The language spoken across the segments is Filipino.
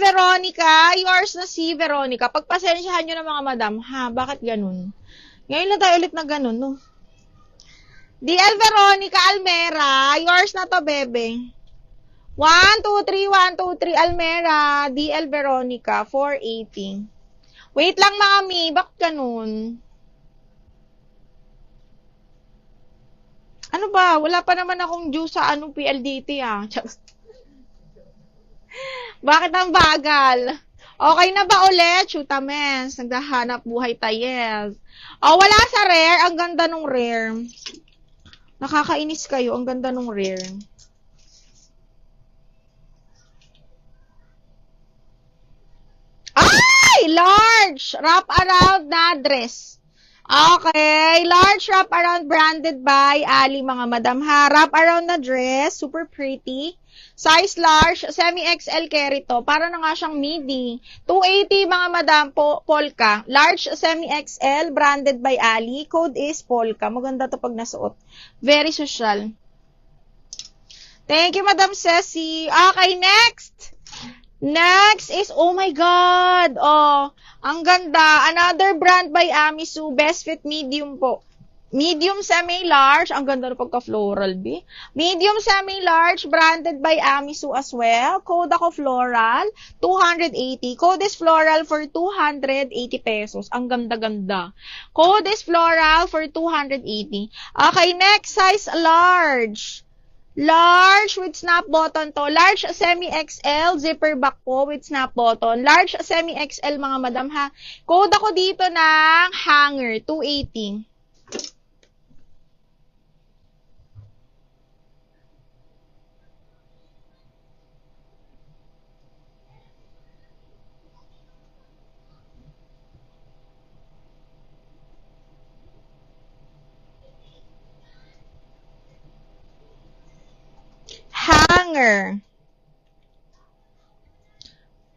Veronica, yours na si Veronica. Pagpasensyahan nyo na mga madam, ha? Bakit ganun? Ngayon lang tayo ulit na ganun, no? DL Veronica Almera, yours na to, bebe. 1, 2, 3, 1, 2, 3, Almera, DL Veronica, 480. Wait lang, mami, bakit ganun? Ano ba? Wala pa naman akong due sa PLDT, ah. Bakit ang bagal? Okay na ba ulit? Shoota, mens. Naghahanap buhay tayes. Oh, wala sa rare. Ang ganda nung rare. Nakakainis kayo. Ang ganda nung rare. Ay! Large! Wrap around na dress. Okay. Large wrap around branded by Ali, mga madam, ha. Wrap around na dress. Super pretty. Size large, semi-XL carry to. Para na nga siyang midi. 280 mga madam, polka. Large, semi-XL, branded by Ali. Code is polka. Maganda to pag nasuot. Very social. Thank you, Madam Ceci. Okay, next. Next is, oh my God. Oh, ang ganda. Another brand by Amisu. Best fit medium po. Medium semi-large. Ang ganda na pagka-floral, B. Medium semi-large, branded by Amisu as well. Code ako floral, 280. Code is floral for 280 pesos. Ang ganda-ganda. Code is floral for 280. Okay, next size large. Large with snap button to. Large semi-XL, zipper back po with snap button. Large semi-XL, mga madam, ha. Code ako dito ng hanger, 280. Hanger.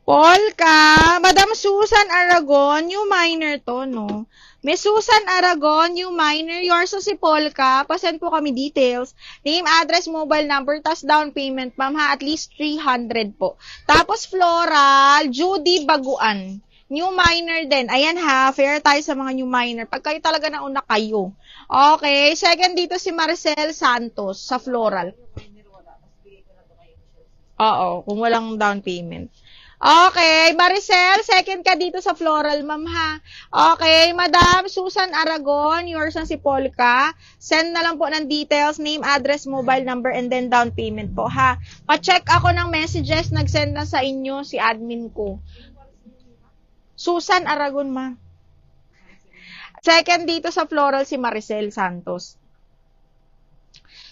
Polka. Madam Susan Aragon, new minor to, no? Miss Susan Aragon, new minor. Yours si Polka. Pasend po kami details. Name, address, mobile number, tas down payment, ma'am, ha? At least 300 po. Tapos floral, Judy Baguan. New minor din. Ayan, ha. Fair tayo sa mga new minor. Pag kayo talaga nauna kayo. Okay. Second dito si Maricel Santos sa floral. Oo, kung walang down payment. Okay, Maricel, second ka dito sa floral, ma'am, ha. Okay, Madam Susan Aragon, yours na si Polka. Send na lang po ng details, name, address, mobile number, and then down payment po, ha. Pa-check ako ng messages, nag-send na sa inyo si admin ko. Susan Aragon, ma. Second dito sa floral si Maricel Santos.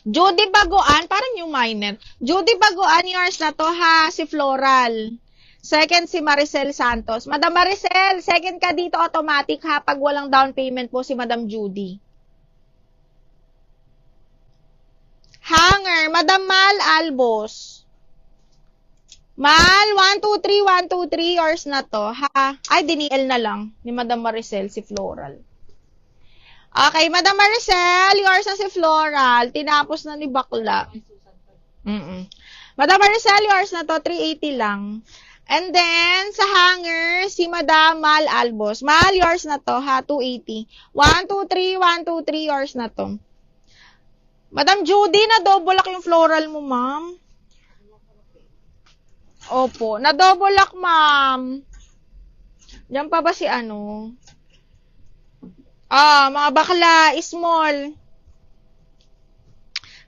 Judy Baguan, parang yung minor. Judy Baguan, yours na to, ha, si Floral. Second, si Maricel Santos. Madam Maricel, second ka dito automatic, ha, pag walang down payment po si Madam Judy. Hanger, Madam Mal Albos. Mal, 123, 123, yours na to, ha. Ay, diniel na lang ni Madam Maricel, si Floral. Okay, Madam Maricel, yours na si Floral. Tinapos na ni Bakla. Madam Maricel, yours na to, 380 lang. And then, sa hanger, si Madam Mal Albos. Mal, yours na to, ha, 280. 123, 123, yours na to. Madam Judy, na-double lock yung floral mo, ma'am. Opo, na-double lock, ma'am. Diyan pa ba si ano? Mga bakla, small.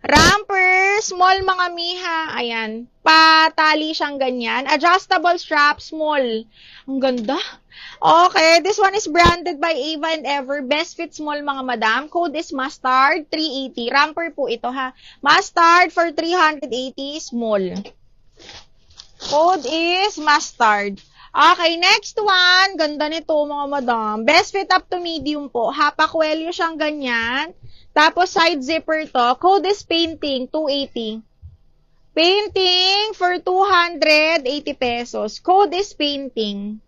Ramper, small mga miha. Ayan. Patali siyang ganyan. Adjustable strap, small. Ang ganda. Okay, this one is branded by Ava and Ever. Best fit small, mga madam. Code is mustard, 380. Ramper po ito, ha. Mustard for 380, small. Code is mustard. Okay, next one. Ganda nito, mga madam. Best fit up to medium po. Hapakwelyo siyang ganyan. Tapos side zipper to. Code is painting, 280. Painting for 280 pesos. Code is painting.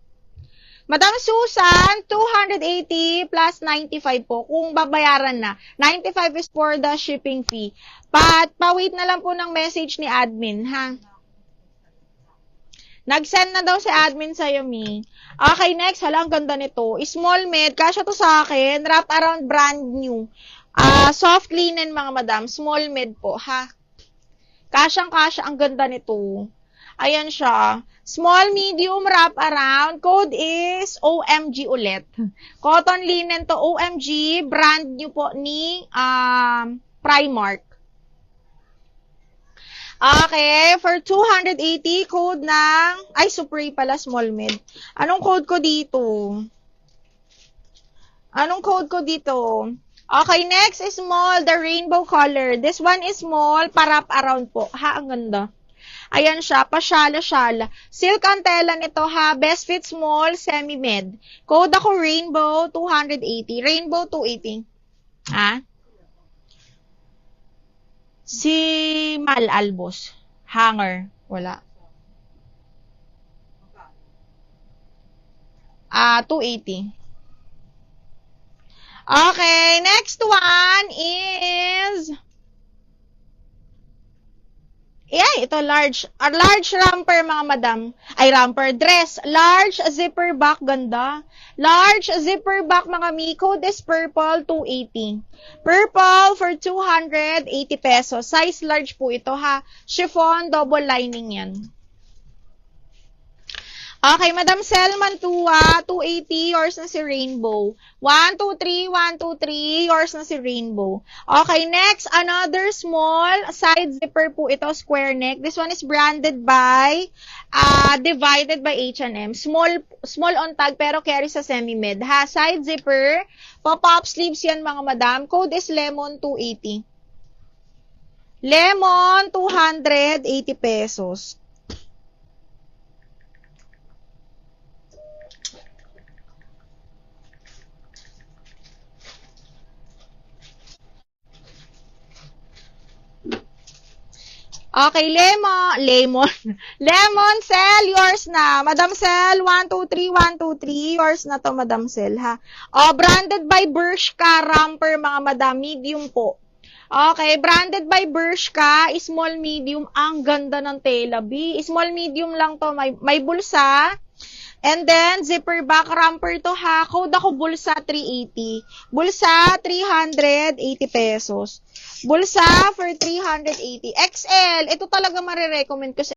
Madam Susan, 280 plus 95 po. Kung babayaran na. 95 is for the shipping fee. Pa-wait na lang po ng message ni admin, ha? Nag-send na daw si admin sa'yo, Mi. Okay, next. Hala, ang ganda nito. Small med. Kasya to sa akin. Wrap around brand new. Soft linen, mga madam. Small med po, ha? Kasyang-kasya. Ang ganda nito. Ayan siya. Small, medium, wrap around. Code is OMG ulit. Cotton linen to OMG. Brand new po ni Primark. Okay, for 280, code ng, Supre pala, small med. Anong code ko dito? Okay, next is small, the rainbow color. This one is small, parap around po. Ha, ang ganda. Ayan siya, pasyala-syala. Silk ang tela nito ha, best fit small, semi-med. Code ako rainbow, 280. Rainbow, 280. Ha? Si Mal Albos. Hanger. Wala. 280. Okay, next one is ito large. Large romper, mga madam. Romper dress. Large zipper back, ganda. Large zipper back, mga mi. Code is purple, 280. Purple for 280 pesos. Size large po ito, ha. Chiffon, double lining yan. Okay, Madam Selman Tua, 280, yours na si Rainbow. 1, 2, 3, 1, 2, 3, yours na si Rainbow. Okay, next, another small side zipper po ito, square neck. This one is branded by, divided by H&M. Small on tag, pero carry sa semi-med. Ha, side zipper, pop-up sleeves yan, mga madam. Code is Lemon, 280. Lemon, 280 pesos. Okay, lemon, Cell, yours na. Madam Cell, 1, 2, 3, 1, 2, 3, yours na to, Madam Cell, ha. Branded by Bershka, romper, mga madam, medium po. Okay, branded by Bershka, small, medium, ang ganda ng tela, B. Small, medium lang to, may bulsa. And then, zipper back, romper to, ha. Code ako, bulsa, 380. Bulsa, 380 pesos. Bulsa for 380. XL, ito talaga marirecommend ko sa